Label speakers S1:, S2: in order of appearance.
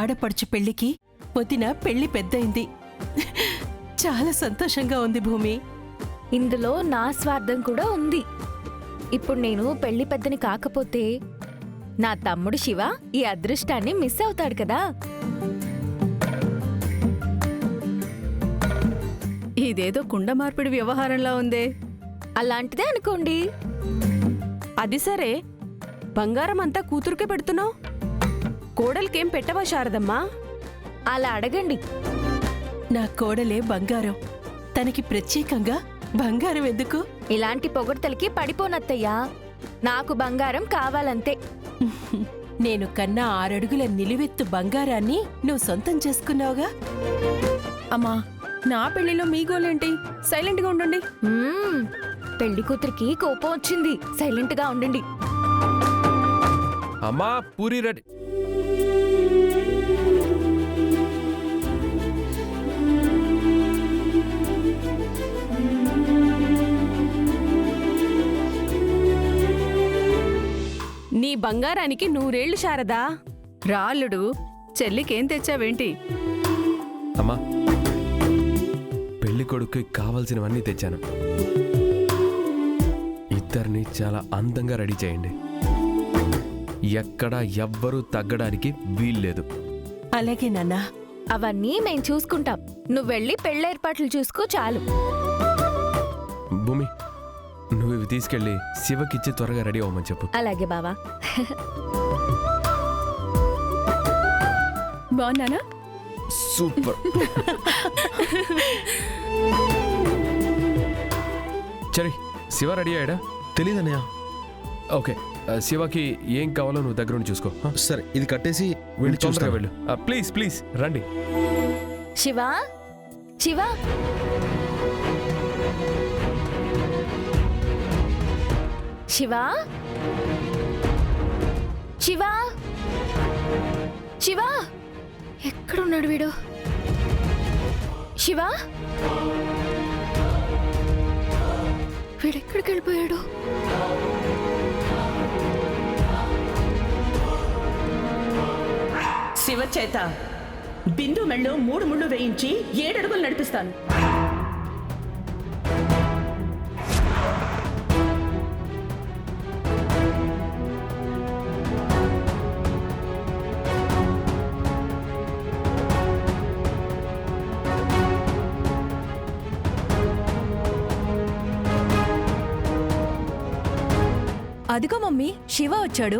S1: ఆడపడుచు పెళ్లికి వదిన పెళ్లి పెద్దయింది. చాలా సంతోషంగా ఉంది భూమి.
S2: ఇందులో నా స్వార్థం కూడా ఉంది. ఇప్పుడు నేను పెళ్లి పెద్దని కాకపోతే నా తమ్ముడు శివ ఈ అదృష్టాన్ని మిస్ అవుతాడు కదా.
S3: ఇదేదో కుండ మార్పిడి వ్యవహారంలా ఉందే.
S2: అలాంటిదే అనుకోండి.
S3: అది సరే, బంగారం అంతా కూతురుకే పెడుతున్నావు, కోడలికేం పెట్టవా శారదమ్మా?
S2: అలా అడగండి.
S1: నా కోడలే బంగారం, తనకి ప్రత్యేకంగా బంగారం ఎందుకు?
S2: ఇలాంటి పొగడ్తలకి పడిపోనత్తయ్యా. నాకు బంగారం కావాలంతే.
S1: నేను కన్నా 6 అడుగుల నిలువెత్తు బంగారాన్ని నువ్వు సొంతం చేసుకున్నావుగా.
S3: అమ్మా, నా పెళ్లిలో మీ గోలేంటి? సైలెంట్గా ఉండండి.
S2: పెళ్లి కూతురికి కోపం వచ్చింది. సైలెంట్ గా ఉండండి.
S4: అమ్మా, పూరి రెడీ.
S3: నీ బంగారానికి 100 ఏళ్లు శారదా. రాళ్ళుడు, చెల్లికేం తెచ్చావేంటి?
S4: అమ్మా, పెళ్లి కొడుకు కావలసినవన్నీ తెచ్చాను. ఇద్దరిని చాలా అందంగా రెడీ చేయండి. ఎక్కడా ఎవ్వరూ తగ్గడానికి వీల్లేదు.
S1: అలాగే నాన్నా.
S2: అవన్నీ మేం చూసుకుంటాం. నువ్వెళ్ళి పెళ్ళేర్పాట్లు చూసుకో చాలు.
S4: భూమి, నువ్వు ఇవి తీసుకెళ్ళి శివకిచ్చి త్వరగా రెడీ అవ్వమని చెప్పు.
S2: అలాగే బావా.
S3: బాగున్నానా?
S4: సూపర్. సరే, శివ రెడీ అయ్యాడా?
S5: తెలీదన్నయ్య.
S4: ఓకే, శివకి ఏం కావాలో నువ్వు దగ్గర ఉండి చూసుకో.
S5: సరే, ఇది కట్టేసి వెళ్ళి చూస్తా.
S4: వెళ్ళు. ప్లీజ్ ప్లీజ్ రండి.
S2: శివా, శివా, శివా, శివా, శివా, ఎక్కడున్నాడు వీడు? శివా, వీడెక్కడికి వెళ్ళిపోయాడు?
S6: శివ చేత బిందు మెళ్ళు 3 ముళ్ళు వేయించి 7 అడుగులు నడిపిస్తాను.
S7: అదిగో మమ్మీ, శివ వచ్చాడు.